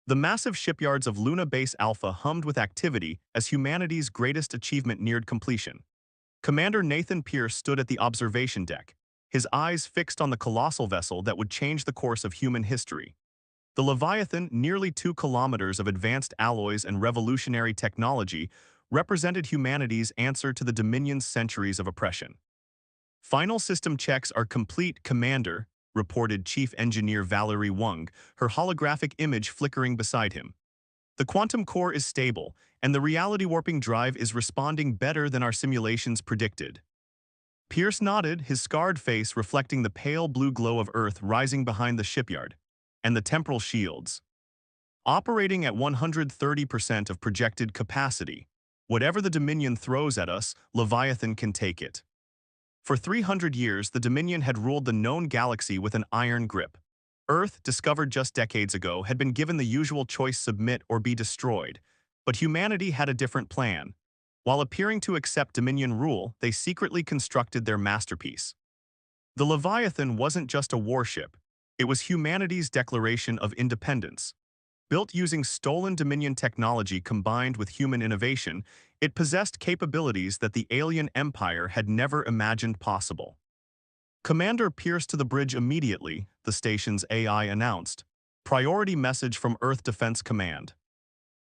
The massive shipyards of Luna Base Alpha hummed with activity as humanity's greatest achievement neared completion. Commander Nathan Pierce stood at the observation deck, his eyes fixed on the colossal vessel that would change the course of human history. The Leviathan, nearly 2 kilometers of advanced alloys and revolutionary technology, represented humanity's answer to the Dominion's centuries of oppression. Final system checks are complete, Commander, reported Chief Engineer Valerie Wung, her holographic image flickering beside him. The quantum core is stable, and the reality warping drive is responding better than our simulations predicted. Pierce nodded, his scarred face reflecting the pale blue glow of Earth rising behind the shipyard, and the temporal shields. Operating at 130% of projected capacity, whatever the Dominion throws at us, Leviathan can take it. For 300 years, the Dominion had ruled the known galaxy with an iron grip. Earth, discovered just decades ago, had been given the usual choice: submit or be destroyed. But humanity had a different plan. While appearing to accept Dominion rule, they secretly constructed their masterpiece. The Leviathan wasn't just a warship. It was humanity's declaration of independence. Built using stolen Dominion technology combined with human innovation, it possessed capabilities that the alien empire had never imagined possible. Commander Pierce to the bridge immediately, the station's AI announced. Priority message from Earth Defense Command.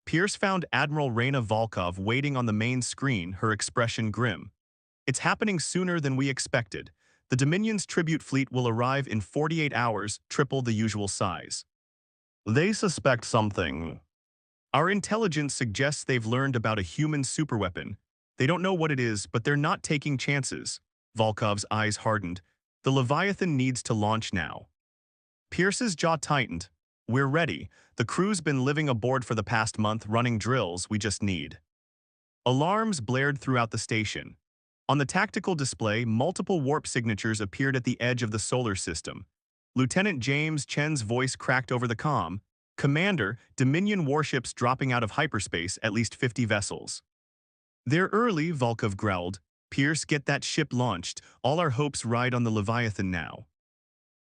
Pierce found Admiral Raina Volkov waiting on the main screen, her expression grim. It's happening sooner than we expected. The Dominion's tribute fleet will arrive in 48 hours, triple the usual size. They suspect something. Our intelligence suggests they've learned about a human superweapon. They don't know what it is, but they're not taking chances. Volkov's eyes hardened. The Leviathan needs to launch now. Pierce's jaw tightened. We're ready. The crew's been living aboard for the past month, running drills. We just need. Alarms blared throughout the station. On the tactical display, multiple warp signatures appeared at the edge of the solar system. Lieutenant James Chen's voice cracked over the comm. Commander, Dominion warships dropping out of hyperspace, at least 50 vessels. They're early, Volkov growled. Pierce, get that ship launched. All our hopes ride on the Leviathan now.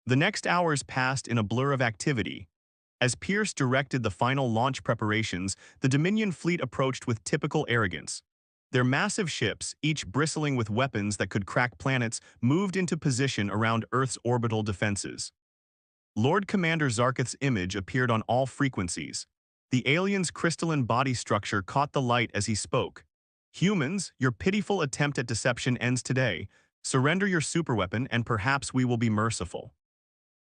The next hours passed in a blur of activity. As Pierce directed the final launch preparations, the Dominion fleet approached with typical arrogance. Their massive ships, each bristling with weapons that could crack planets, moved into position around Earth's orbital defenses. Lord Commander Zarketh's image appeared on all frequencies. The alien's crystalline body structure caught the light as he spoke. Humans, your pitiful attempt at deception ends today. Surrender your superweapon and perhaps we will be merciful.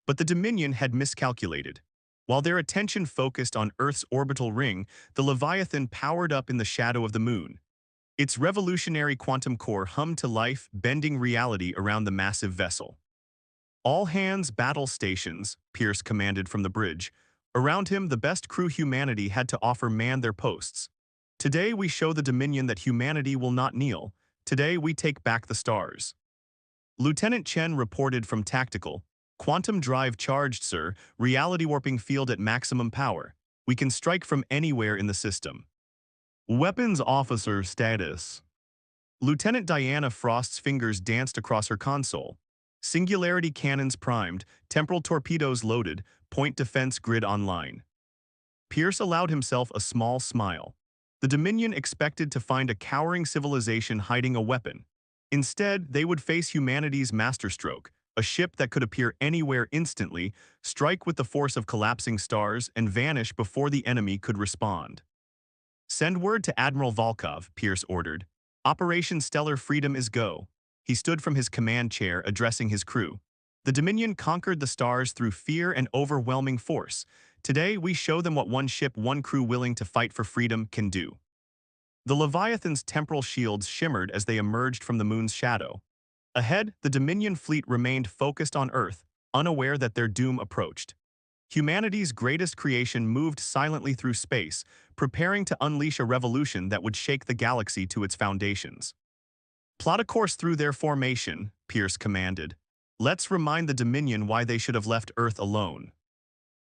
But the Dominion had miscalculated. While their attention focused on Earth's orbital ring, the Leviathan powered up in the shadow of the moon. Its revolutionary quantum core hummed to life, bending reality around the massive vessel. All hands battle stations, Pierce commanded from the bridge. Around him, the best crew humanity had to offer manned their posts. Today we show the Dominion that humanity will not kneel. Today we take back the stars. Lieutenant Chen reported from Tactical. Quantum drive charged, sir. Reality warping field at maximum power. We can strike from anywhere in the system. Weapons officer status. Lieutenant Diana Frost's fingers danced across her console. Singularity cannons primed, temporal torpedoes loaded, point defense grid online. Pierce allowed himself a small smile. The Dominion expected to find a cowering civilization hiding a weapon. Instead, they would face humanity's masterstroke, a ship that could appear anywhere instantly, strike with the force of collapsing stars, and vanish before the enemy could respond. Send word to Admiral Volkov, Pierce ordered. Operation Stellar Freedom is go. He stood from his command chair, addressing his crew. The Dominion conquered the stars through fear and overwhelming force. Today, we show them what one ship, one crew willing to fight for freedom can do. The Leviathan's temporal shields shimmered as they emerged from the moon's shadow. Ahead, the Dominion fleet remained focused on Earth, unaware that their doom approached. Humanity's greatest creation moved silently through space, preparing to unleash a revolution that would shake the galaxy to its foundations. Plot a course through their formation, Pierce commanded. Let's remind the Dominion why they should have left Earth alone.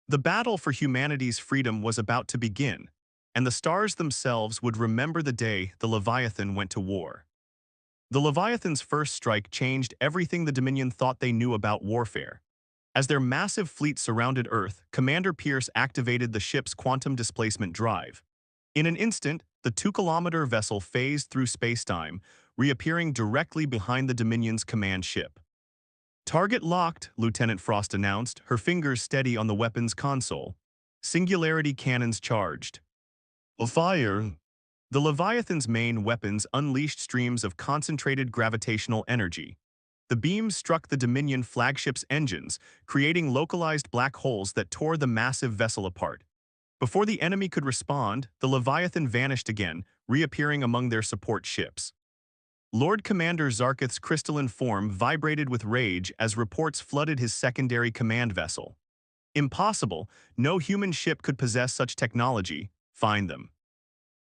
The battle for humanity's freedom was about to begin, and the stars themselves would remember the day the Leviathan went to war. The Leviathan's first strike changed everything the Dominion thought they knew about warfare. As their massive fleet surrounded Earth, Commander Pierce activated the ship's quantum displacement drive. In an instant, the 2-kilometer vessel phased through spacetime, reappearing directly behind the Dominion's command ship. "Target locked," Lieutenant Frost announced, her fingers steady on the weapon's console. Singularity cannons charged. Fire! The Leviathan's main weapons unleashed streams of concentrated gravitational energy. The beams struck the Dominion flagship's engines, creating localized black holes that tore the massive vessel apart. Before the enemy could respond, the Leviathan vanished again, reappearing among their support ships. Lord Commander Zarketh's crystalline form vibrated with rage as reports flooded his secondary command vessel. Impossible, no human ship could possess such technology, find them.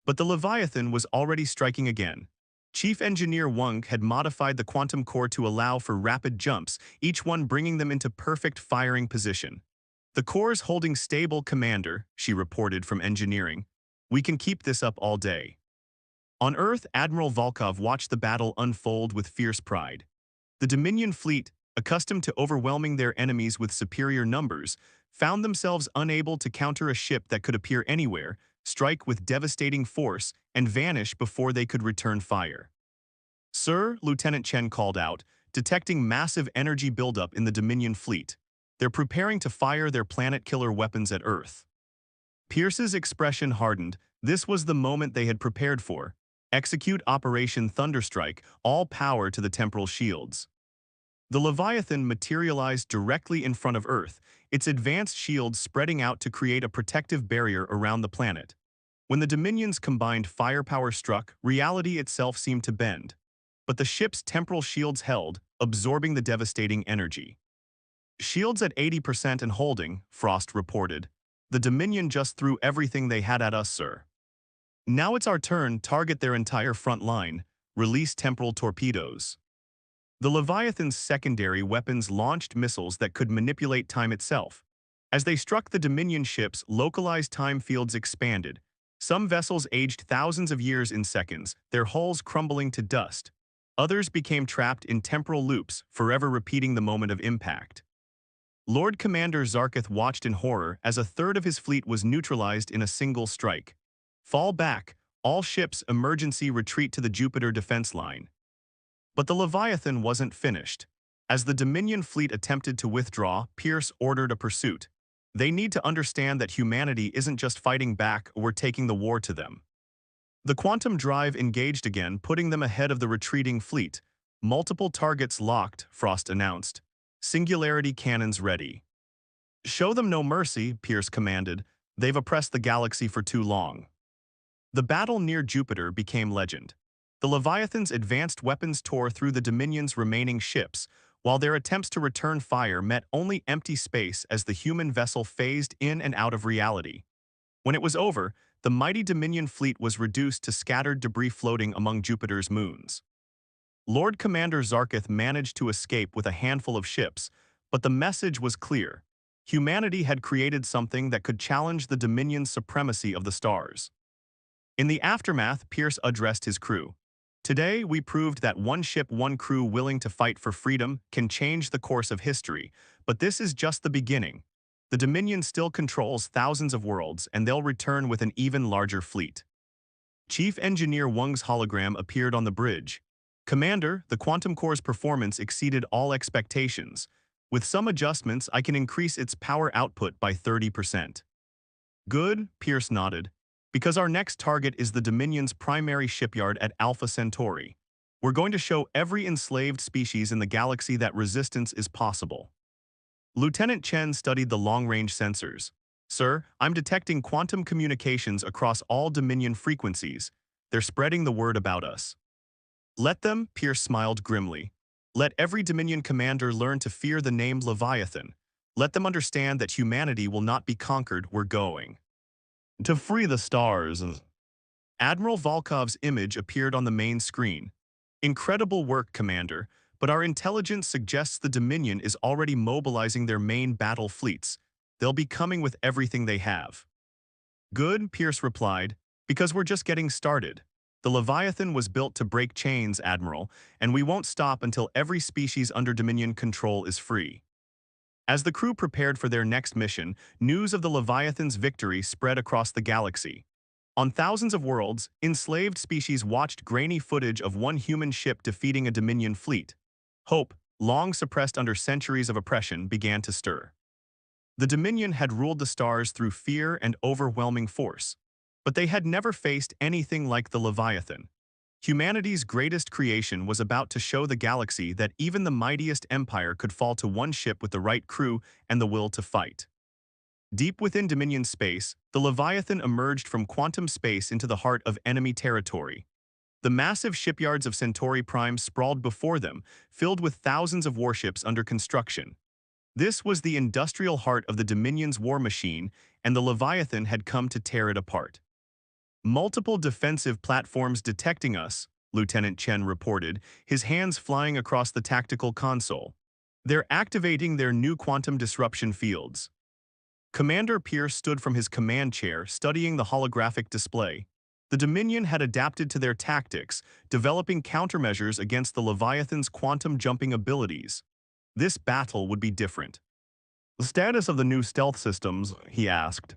But the Leviathan was already striking again. Chief Engineer Wunk had modified the quantum core to allow for rapid jumps, each one bringing them into perfect firing position. "The core's holding stable, Commander," she reported from engineering. "We can keep this up all day." On Earth, Admiral Volkov watched the battle unfold with fierce pride. The Dominion fleet, accustomed to overwhelming their enemies with superior numbers, found themselves unable to counter a ship that could appear anywhere, strike with devastating force, and vanish before they could return fire. "Sir," Lieutenant Chen called out, detecting massive energy buildup in the Dominion fleet. "They're preparing to fire their planet-killer weapons at Earth." Pierce's expression hardened. This was the moment they had prepared for. Execute Operation Thunderstrike, all power to the temporal shields. The Leviathan materialized directly in front of Earth, its advanced shields spreading out to create a protective barrier around the planet. When the Dominions' combined firepower struck, reality itself seemed to bend. But the ship's temporal shields held, absorbing the devastating energy. "Shields at 80% and holding," Frost reported. "The Dominion just threw everything they had at us, sir. Now it's our turn, target their entire front line, release temporal torpedoes." The Leviathan's secondary weapons launched missiles that could manipulate time itself. As they struck the Dominion ships, localized time fields expanded. Some vessels aged thousands of years in seconds, their hulls crumbling to dust. Others became trapped in temporal loops, forever repeating the moment of impact. Lord Commander Zarketh watched in horror as a third of his fleet was neutralized in a single strike. "Fall back, all ships, emergency retreat to the Jupiter defense line." But the Leviathan wasn't finished. As the Dominion fleet attempted to withdraw, Pierce ordered a pursuit. "They need to understand that humanity isn't just fighting back, we're taking the war to them." The quantum drive engaged again, putting them ahead of the retreating fleet. "Multiple targets locked," Frost announced. "Singularity cannons ready." "Show them no mercy," Pierce commanded. "They've oppressed the galaxy for too long." The battle near Jupiter became legend. The Leviathan's advanced weapons tore through the Dominion's remaining ships, while their attempts to return fire met only empty space as the human vessel phased in and out of reality. When it was over, the mighty Dominion fleet was reduced to scattered debris floating among Jupiter's moons. Lord Commander Zarketh managed to escape with a handful of ships, but the message was clear. Humanity had created something that could challenge the Dominion's supremacy of the stars. In the aftermath, Pierce addressed his crew. "Today, we proved that one ship, one crew willing to fight for freedom can change the course of history, but this is just the beginning. The Dominion still controls thousands of worlds, and they'll return with an even larger fleet." Chief Engineer Wung's hologram appeared on the bridge. "Commander, the quantum core's performance exceeded all expectations. With some adjustments, I can increase its power output by 30%. "Good," Pierce nodded. "Because our next target is the Dominion's primary shipyard at Alpha Centauri. We're going to show every enslaved species in the galaxy that resistance is possible." Lieutenant Chen studied the long-range sensors. "Sir, I'm detecting quantum communications across all Dominion frequencies. They're spreading the word about us." "Let them," Pierce smiled grimly. "Let every Dominion commander learn to fear the name Leviathan. Let them understand that humanity will not be conquered, we're going to free the stars." Admiral Volkov's image appeared on the main screen. "Incredible work, Commander, but our intelligence suggests the Dominion is already mobilizing their main battle fleets. They'll be coming with everything they have." "Good," Pierce replied, "because we're just getting started. The Leviathan was built to break chains, Admiral, and we won't stop until every species under Dominion control is free." As the crew prepared for their next mission, news of the Leviathan's victory spread across the galaxy. On thousands of worlds, enslaved species watched grainy footage of one human ship defeating a Dominion fleet. Hope, long suppressed under centuries of oppression, began to stir. The Dominion had ruled the stars through fear and overwhelming force. But they had never faced anything like the Leviathan. Humanity's greatest creation was about to show the galaxy that even the mightiest empire could fall to one ship with the right crew and the will to fight. Deep within Dominion space, the Leviathan emerged from quantum space into the heart of enemy territory. The massive shipyards of Centauri Prime sprawled before them, filled with thousands of warships under construction. This was the industrial heart of the Dominion's war machine, and the Leviathan had come to tear it apart. Multiple defensive platforms detecting us, Lieutenant Chen reported, his hands flying across the tactical console. They're activating their new quantum disruption fields. Commander Pierce stood from his command chair, studying the holographic display. The Dominion had adapted to their tactics, developing countermeasures against the Leviathan's quantum jumping abilities. This battle would be different. "The status of the new stealth systems?" he asked.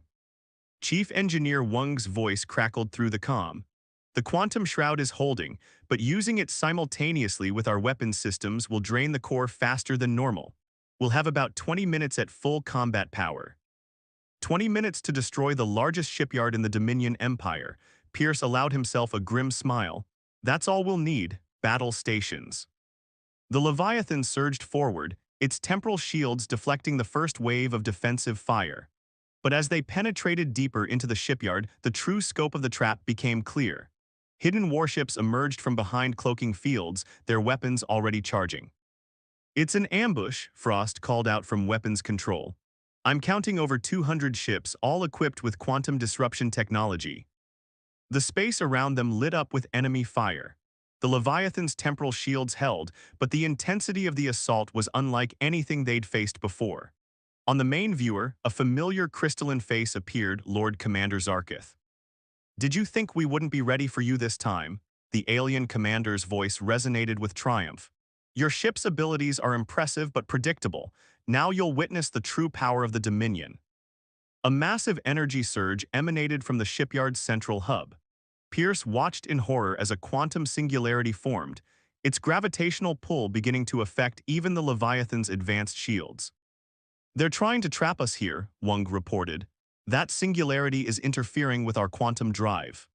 Chief Engineer Wang's voice crackled through the comm. "The quantum shroud is holding, but using it simultaneously with our weapons systems will drain the core faster than normal. We'll have about 20 minutes at full combat power." 20 minutes to destroy the largest shipyard in the Dominion Empire. Pierce allowed himself a grim smile. "That's all we'll need, battle stations." The Leviathan surged forward, its temporal shields deflecting the first wave of defensive fire. But as they penetrated deeper into the shipyard, the true scope of the trap became clear. Hidden warships emerged from behind cloaking fields, their weapons already charging. "It's an ambush," Frost called out from weapons control. "I'm counting over 200 ships, all equipped with quantum disruption technology." The space around them lit up with enemy fire. The Leviathan's temporal shields held, but the intensity of the assault was unlike anything they'd faced before. On the main viewer, a familiar crystalline face appeared, Lord Commander Zarkith. "Did you think we wouldn't be ready for you this time?" The alien commander's voice resonated with triumph. "Your ship's abilities are impressive but predictable. Now you'll witness the true power of the Dominion." A massive energy surge emanated from the shipyard's central hub. Pierce watched in horror as a quantum singularity formed, its gravitational pull beginning to affect even the Leviathan's advanced shields. "They're trying to trap us here," Wang reported. "That singularity is interfering with our quantum drive."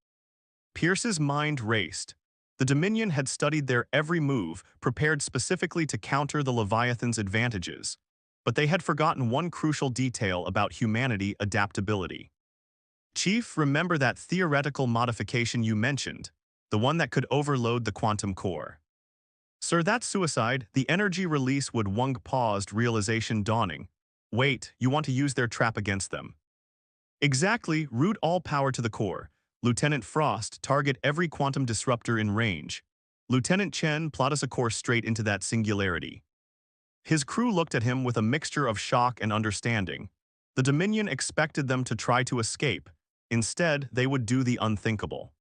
Pierce's mind raced. The Dominion had studied their every move, prepared specifically to counter the Leviathan's advantages. But they had forgotten one crucial detail about humanity: adaptability. "Chief, remember that theoretical modification you mentioned? The one that could overload the quantum core?" "Sir, that's suicide. The energy release would." Wang paused, realization dawning. "Wait, you want to use their trap against them?" "Exactly. Route all power to the core. Lieutenant Frost, target every quantum disruptor in range. Lieutenant Chen, plot us a course straight into that singularity." His crew looked at him with a mixture of shock and understanding. The Dominion expected them to try to escape. Instead, they would do the unthinkable.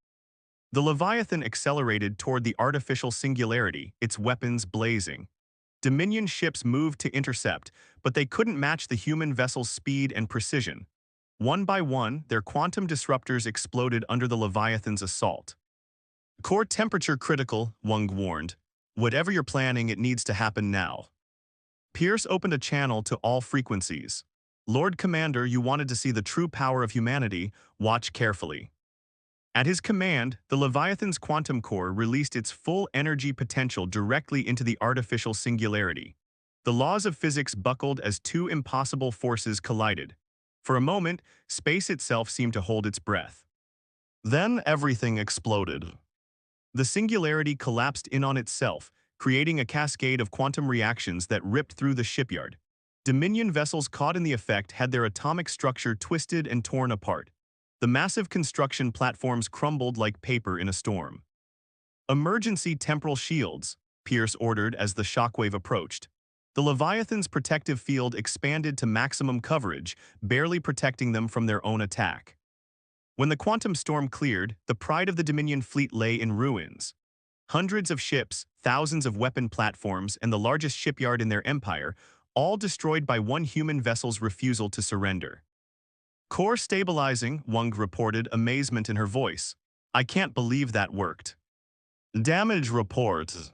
The Leviathan accelerated toward the artificial singularity, its weapons blazing. Dominion ships moved to intercept, but they couldn't match the human vessel's speed and precision. One by one, their quantum disruptors exploded under the Leviathan's assault. "Core temperature critical," Wang warned. "Whatever you're planning, it needs to happen now." Pierce opened a channel to all frequencies. "Lord Commander, you wanted to see the true power of humanity. Watch carefully." At his command, the Leviathan's quantum core released its full energy potential directly into the artificial singularity. The laws of physics buckled as two impossible forces collided. For a moment, space itself seemed to hold its breath. Then everything exploded. The singularity collapsed in on itself, creating a cascade of quantum reactions that ripped through the shipyard. Dominion vessels caught in the effect had their atomic structure twisted and torn apart. The massive construction platforms crumbled like paper in a storm. "Emergency temporal shields," Pierce ordered as the shockwave approached. The Leviathan's protective field expanded to maximum coverage, barely protecting them from their own attack. When the quantum storm cleared, the pride of the Dominion fleet lay in ruins. Hundreds of ships, thousands of weapon platforms, and the largest shipyard in their empire, all destroyed by one human vessel's refusal to surrender. Core stabilizing, Wang reported, amazement in her voice. I can't believe that worked. Damage reports.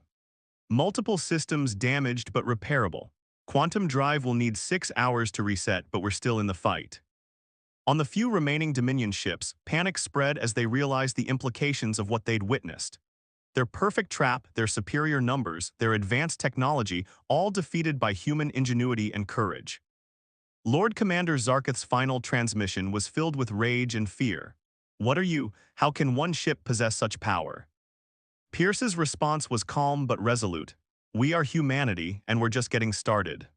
Multiple systems damaged but repairable. Quantum drive will need 6 hours to reset, but we're still in the fight. On the few remaining Dominion ships, panic spread as they realized the implications of what they'd witnessed. Their perfect trap, their superior numbers, their advanced technology, all defeated by human ingenuity and courage. Lord Commander Zarketh's final transmission was filled with rage and fear. What are you? How can one ship possess such power? Pierce's response was calm but resolute. We are humanity, and we're just getting started.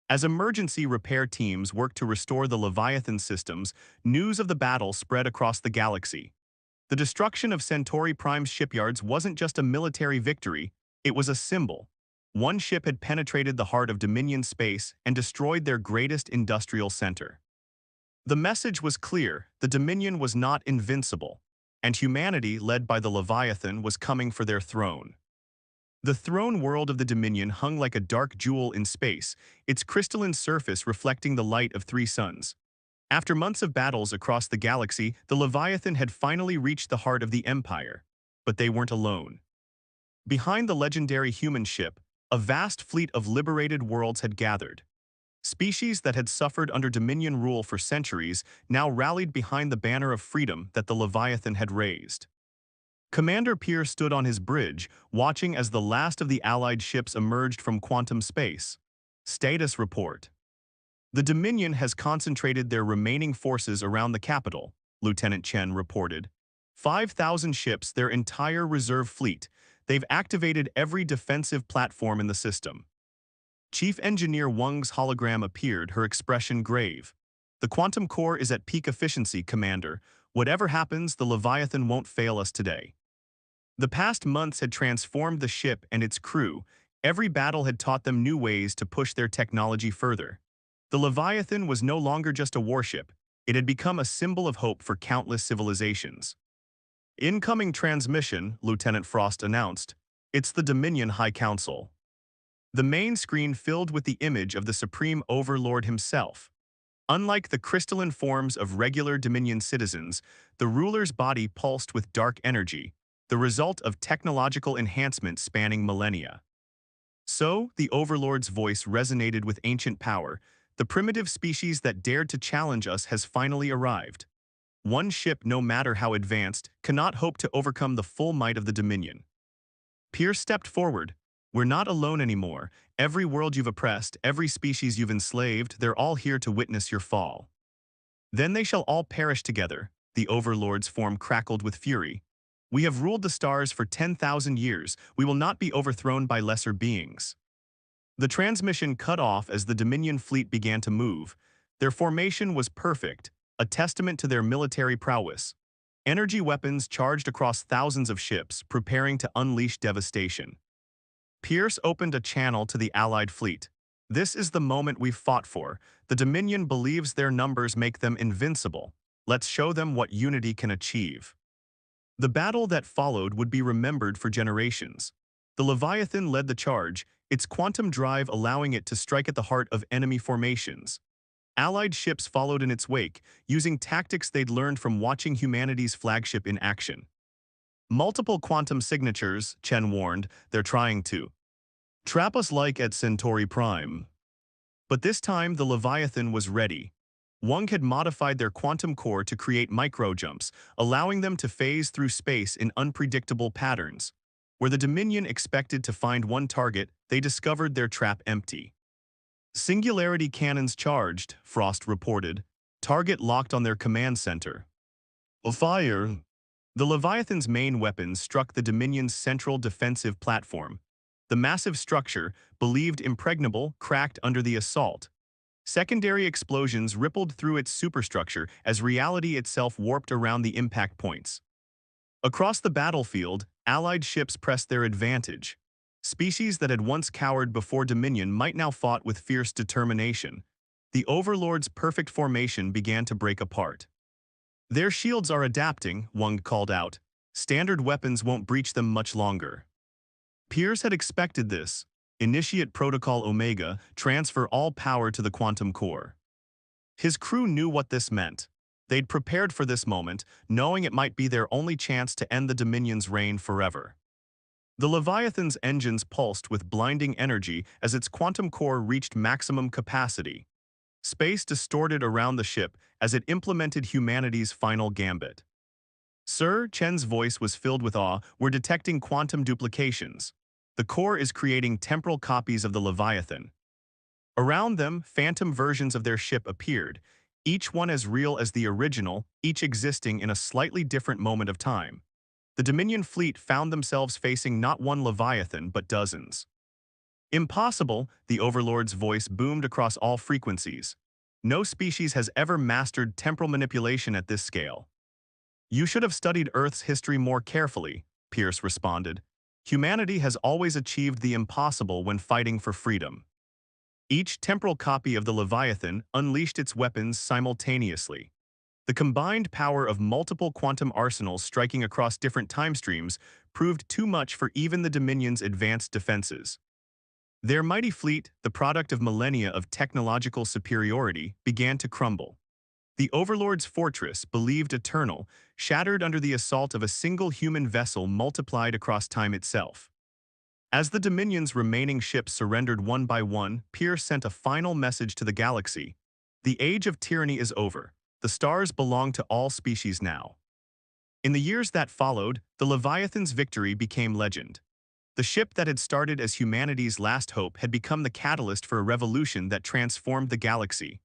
As emergency repair teams worked to restore the Leviathan systems, news of the battle spread across the galaxy. The destruction of Centauri Prime's shipyards wasn't just a military victory, it was a symbol. One ship had penetrated the heart of Dominion space and destroyed their greatest industrial center. The message was clear: the Dominion was not invincible, and humanity, led by the Leviathan, was coming for their throne. The throne world of the Dominion hung like a dark jewel in space, its crystalline surface reflecting the light of 3 suns. After months of battles across the galaxy, the Leviathan had finally reached the heart of the Empire. But they weren't alone. Behind the legendary human ship, a vast fleet of liberated worlds had gathered. Species that had suffered under Dominion rule for centuries now rallied behind the banner of freedom that the Leviathan had raised. Commander Pierce stood on his bridge, watching as the last of the Allied ships emerged from quantum space. Status report. The Dominion has concentrated their remaining forces around the capital, Lieutenant Chen reported. 5,000 ships, their entire reserve fleet. They've activated every defensive platform in the system. Chief Engineer Wang's hologram appeared, her expression grave. The quantum core is at peak efficiency, Commander. Whatever happens, the Leviathan won't fail us today. The past months had transformed the ship and its crew. Every battle had taught them new ways to push their technology further. The Leviathan was no longer just a warship. It had become a symbol of hope for countless civilizations. Incoming transmission, Lieutenant Frost announced. It's the Dominion High Council. The main screen filled with the image of the Supreme Overlord himself. Unlike the crystalline forms of regular Dominion citizens, the ruler's body pulsed with dark energy, the result of technological enhancement spanning millennia. So, the Overlord's voice resonated with ancient power. The primitive species that dared to challenge us has finally arrived. One ship, no matter how advanced, cannot hope to overcome the full might of the Dominion. Pierce stepped forward. We're not alone anymore. Every world you've oppressed, every species you've enslaved, they're all here to witness your fall. Then they shall all perish together. The Overlord's form crackled with fury. We have ruled the stars for 10,000 years. We will not be overthrown by lesser beings. The transmission cut off as the Dominion fleet began to move. Their formation was perfect, a testament to their military prowess. Energy weapons charged across thousands of ships, preparing to unleash devastation. Pierce opened a channel to the Allied fleet. This is the moment we've fought for. The Dominion believes their numbers make them invincible. Let's show them what unity can achieve. The battle that followed would be remembered for generations. The Leviathan led the charge, its quantum drive allowing it to strike at the heart of enemy formations. Allied ships followed in its wake, using tactics they'd learned from watching humanity's flagship in action. Multiple quantum signatures, Chen warned, they're trying to trap us like at Centauri Prime. But this time the Leviathan was ready. Wang had modified their quantum core to create micro-jumps, allowing them to phase through space in unpredictable patterns. Where the Dominion expected to find one target, they discovered their trap empty. Singularity cannons charged, Frost reported. Target locked on their command center. Fire! The Leviathan's main weapons struck the Dominion's central defensive platform. The massive structure, believed impregnable, cracked under the assault. Secondary explosions rippled through its superstructure as reality itself warped around the impact points. Across the battlefield, Allied ships pressed their advantage. Species that had once cowered before Dominion might now fought with fierce determination. The Overlord's perfect formation began to break apart. Their shields are adapting, Wang called out. Standard weapons won't breach them much longer. Pierce had expected this. Initiate Protocol Omega, transfer all power to the quantum core. His crew knew what this meant. They'd prepared for this moment, knowing it might be their only chance to end the Dominion's reign forever. The Leviathan's engines pulsed with blinding energy as its quantum core reached maximum capacity. Space distorted around the ship as it implemented humanity's final gambit. Sir Chen's voice was filled with awe. We're detecting quantum duplications. The core is creating temporal copies of the Leviathan. Around them, phantom versions of their ship appeared, each one as real as the original, each existing in a slightly different moment of time. The Dominion fleet found themselves facing not one Leviathan, but dozens. Impossible, the Overlord's voice boomed across all frequencies. No species has ever mastered temporal manipulation at this scale. You should have studied Earth's history more carefully, Pierce responded. Humanity has always achieved the impossible when fighting for freedom. Each temporal copy of the Leviathan unleashed its weapons simultaneously. The combined power of multiple quantum arsenals striking across different time streams proved too much for even the Dominion's advanced defenses. Their mighty fleet, the product of millennia of technological superiority, began to crumble. The Overlord's fortress, believed eternal, shattered under the assault of a single human vessel multiplied across time itself. As the Dominion's remaining ships surrendered one by one, Pierce sent a final message to the galaxy. The age of tyranny is over. The stars belong to all species now. In the years that followed, the Leviathan's victory became legend. The ship that had started as humanity's last hope had become the catalyst for a revolution that transformed the galaxy.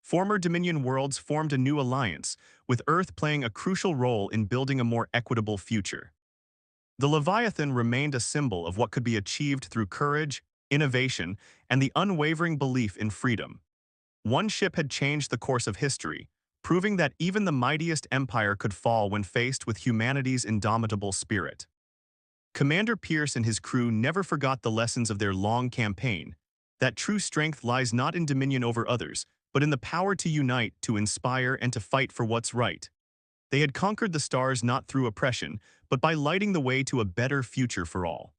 Former Dominion worlds formed a new alliance, with Earth playing a crucial role in building a more equitable future. The Leviathan remained a symbol of what could be achieved through courage, innovation, and the unwavering belief in freedom. One ship had changed the course of history, proving that even the mightiest empire could fall when faced with humanity's indomitable spirit. Commander Pierce and his crew never forgot the lessons of their long campaign, that true strength lies not in dominion over others, but in the power to unite, to inspire, and to fight for what's right. They had conquered the stars not through oppression, but by lighting the way to a better future for all.